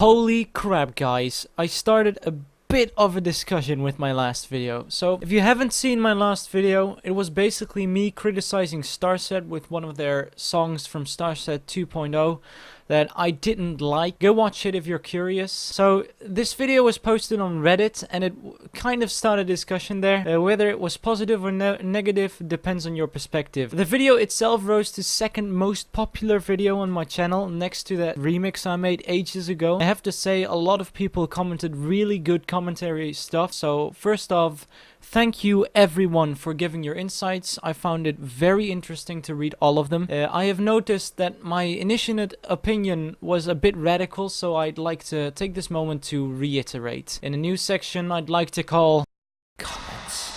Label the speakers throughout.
Speaker 1: Holy crap, guys. I started a bit of a discussion with my last video. So if you haven't seen my last video, it was basically me criticizing Starset with one of their songs from Starset 2.0 that I didn't like. Go watch it if you're curious. So this video was posted on Reddit and it kind of started a discussion there. Whether it was positive or negative depends on your perspective. The video itself rose to second most popular video on my channel next to that remix I made ages ago. I have to say a lot of people commented really good commentary stuff. So first off, thank you everyone for giving your insights. I found it very interesting to read all of them. I have noticed that my initial opinion was a bit radical, so I'd like to take this moment to reiterate. In a new section I'd like to call comments.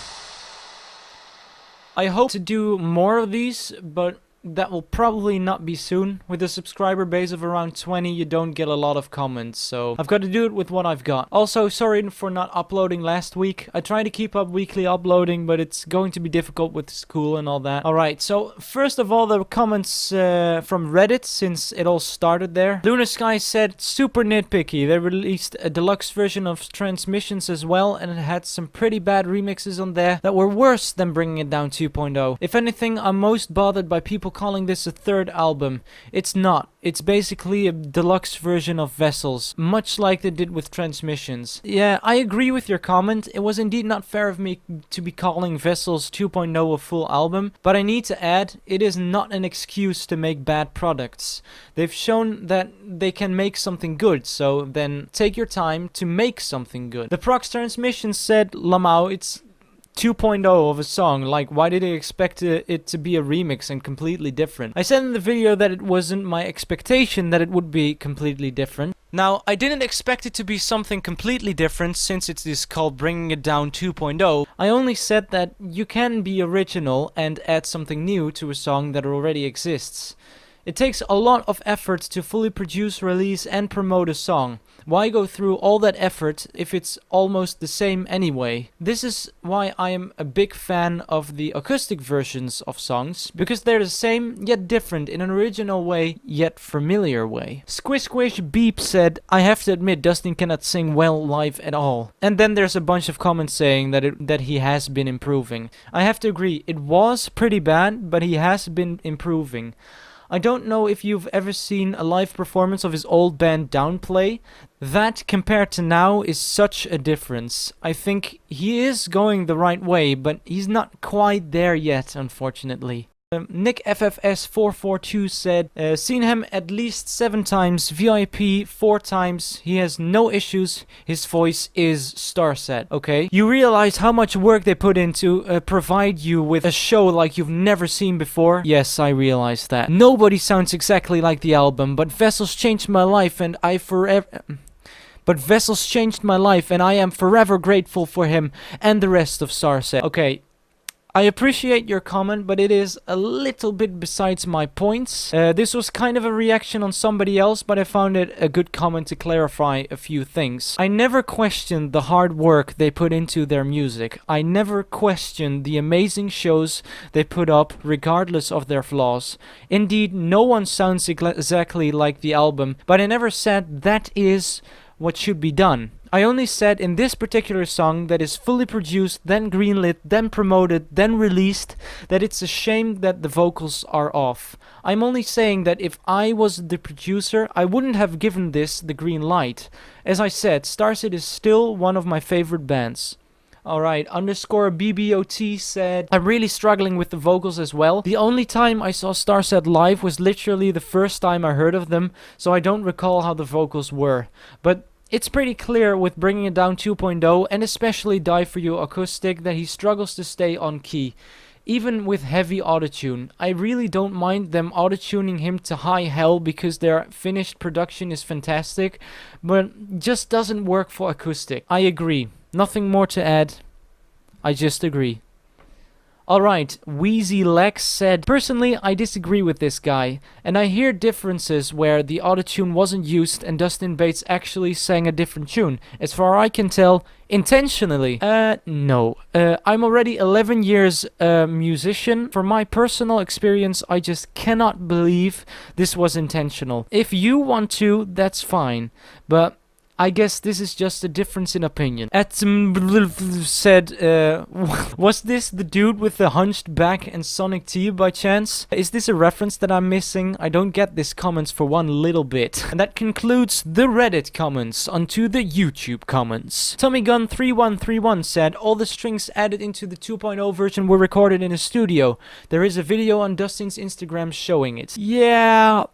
Speaker 1: I hope to do more of these, but that will probably not be soon. With a subscriber base of around 20, you don't get a lot of comments, so I've got to do it with what I've got. Also, sorry for not uploading last week. I try to keep up weekly uploading, but it's going to be difficult with school and all that. Alright, so first of all, the comments from Reddit, since it all started there. Lunar Sky said, super nitpicky. They released a deluxe version of Transmissions as well, and it had some pretty bad remixes on there that were worse than Bringing It Down 2.0. If anything, I'm most bothered by people calling this a third album. It's not. It's basically a deluxe version of Vessels, much like they did with Transmissions. Yeah, I agree with your comment. It was indeed not fair of me to be calling Vessels 2.0 a full album, but I need to add, it is not an excuse to make bad products. They've shown that they can make something good, so then take your time to make something good. The Prox Transmissions said, Lamau, it's 2.0 of a song. Like, why did they expect it to be a remix and completely different? I said in the video that it wasn't my expectation that it would be completely different. Now, I didn't expect it to be something completely different since it is called Bringing It Down 2.0. I only said that you can be original and add something new to a song that already exists. It takes a lot of effort to fully produce, release and promote a song. Why go through all that effort if it's almost the same anyway? This is why I am a big fan of the acoustic versions of songs, because they're the same yet different in an original way yet familiar way. Squish Squish Beep said, I have to admit Dustin cannot sing well live at all. And then there's a bunch of comments saying that he has been improving. I have to agree, it was pretty bad, but he has been improving. I don't know if you've ever seen a live performance of his old band Downplay. That compared to now is such a difference. I think he is going the right way, but he's not quite there yet, unfortunately. Nick FFS442 said, seen him at least 7 times, VIP 4 times, he has no issues, his voice is Starset, okay? You realize how much work they put into provide you with a show like you've never seen before? Yes, I realize that. Nobody sounds exactly like the album, but Vessels changed my life and I am forever grateful for him and the rest of Starset. Okay. I appreciate your comment, but it is a little bit besides my points. This was kind of a reaction on somebody else, but I found it a good comment to clarify a few things. I never questioned the hard work they put into their music. I never questioned the amazing shows they put up, regardless of their flaws. Indeed, no one sounds exactly like the album, but I never said that is what should be done. I only said in this particular song that is fully produced, then greenlit, then promoted, then released, that it's a shame that the vocals are off. I'm only saying that if I was the producer, I wouldn't have given this the green light. As I said, Starset is still one of my favorite bands. Alright, underscore BBOT said, I'm really struggling with the vocals as well. The only time I saw Starset live was literally the first time I heard of them, so I don't recall how the vocals were. But it's pretty clear with Bringing It Down 2.0 and especially Die For You Acoustic that he struggles to stay on key. Even with heavy autotune. I really don't mind them autotuning him to high hell because their finished production is fantastic, but just doesn't work for acoustic. I agree. Nothing more to add. I just agree. Alright, Wheezy Lex said, personally, I disagree with this guy, and I hear differences where the autotune wasn't used and Dustin Bates actually sang a different tune. As far as I can tell, intentionally. No. I'm already 11 years a musician. From my personal experience, I just cannot believe this was intentional. If you want to, that's fine, but I guess this is just a difference in opinion. Said, was this the dude with the hunched back and Sonic T by chance? Is this a reference that I'm missing? I don't get this comments for one little bit. And that concludes the Reddit comments. Onto the YouTube comments. TommyGun3131 said, all the strings added into the 2.0 version were recorded in a studio. There is a video on Dustin's Instagram showing it. Yeah,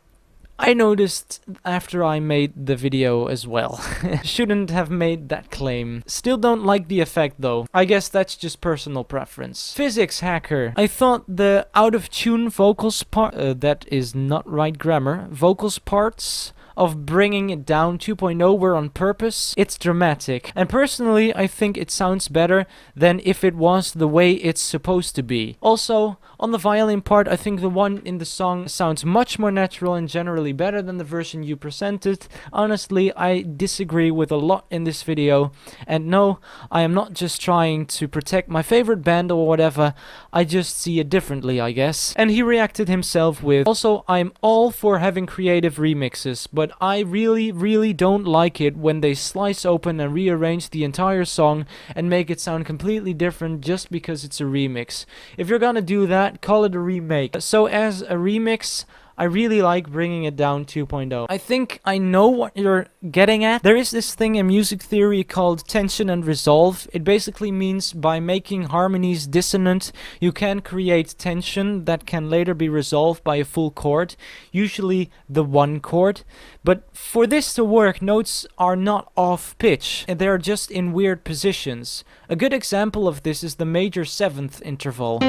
Speaker 1: I noticed after I made the video as well. Shouldn't have made that claim. Still don't like the effect though. I guess that's just personal preference. Physics Hacker. I thought the out of tune vocals part... that is not right grammar. Vocals parts of bringing it down 2.0 were on purpose. It's dramatic. And personally, I think it sounds better than if it was the way it's supposed to be. Also, on the violin part, I think the one in the song sounds much more natural and generally better than the version you presented. Honestly, I disagree with a lot in this video. And no, I am not just trying to protect my favorite band or whatever. I just see it differently, I guess. And he reacted himself with, also, I'm all for having creative remixes, but I really don't like it when they slice open and rearrange the entire song and make it sound completely different just because it's a remix. If you're gonna do that, call it a remake. So as a remix, I really like bringing it down 2.0. I think I know what you're getting at. There is this thing in music theory called tension and resolve. It basically means by making harmonies dissonant, you can create tension that can later be resolved by a full chord, usually the one chord. But for this to work, notes are not off pitch, and they're just in weird positions. A good example of this is the major seventh interval.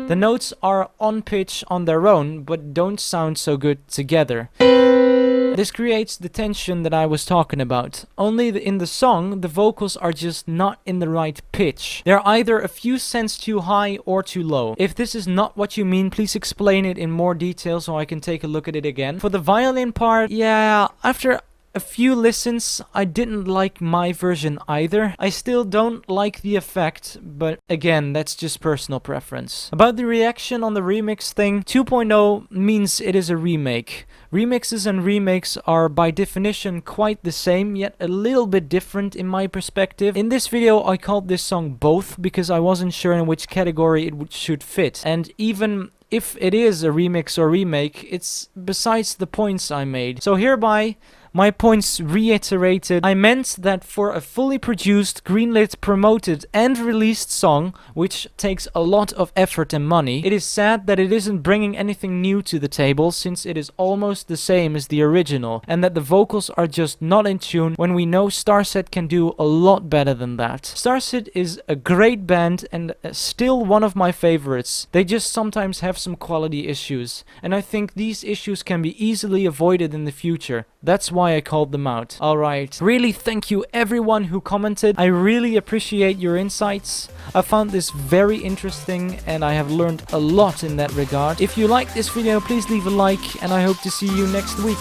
Speaker 1: The notes are on pitch on their own, but don't sound so good together. This creates the tension that I was talking about. Only in the song, the vocals are just not in the right pitch. They're either a few cents too high or too low. If this is not what you mean, please explain it in more detail so I can take a look at it again. For the violin part, yeah, after a few listens, I didn't like my version either. I still don't like the effect, but again, that's just personal preference. About the reaction on the remix thing, 2.0 means it is a remake. Remixes and remakes are by definition quite the same, yet a little bit different in my perspective. In this video, I called this song both because I wasn't sure in which category it should fit. And even if it is a remix or remake, it's besides the points I made. So hereby, my points reiterated. I meant that for a fully produced, greenlit, promoted and released song, which takes a lot of effort and money, it is sad that it isn't bringing anything new to the table since it is almost the same as the original, and that the vocals are just not in tune when we know Starset can do a lot better than that. Starset is a great band and still one of my favorites. They just sometimes have some quality issues, and I think these issues can be easily avoided in the future. That's why I called them out. Alright, really thank you everyone who commented. I really appreciate your insights. I found this very interesting and I have learned a lot in that regard. If you liked this video, please leave a like and I hope to see you next week.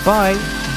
Speaker 1: Bye!